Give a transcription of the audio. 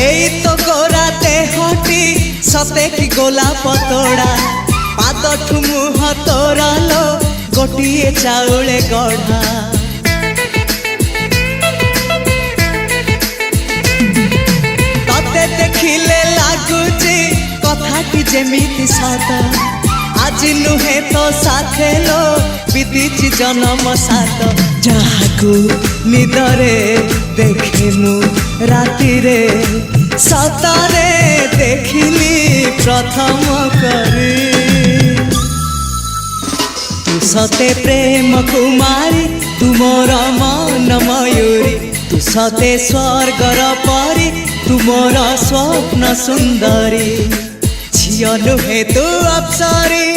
एई तो गोरा देहटी सते कि गोलाप तोड़ा पाद मुह तोरा लो गोटिए चाउले गढ़ा तते देखिले लागुची कथाटी जेमिति सत आज नुहे तो साथे लो विदिची जन्म सात जहाकू निदरे देखे मु राति रे सतरे देखिली प्रथम करी तू सते प्रेम कुमारी तू मोर मन मयूरी तू सते स्वर्गर परी तू मोर स्वप्न सुंदरी झियो नुहे तू अप्सरी।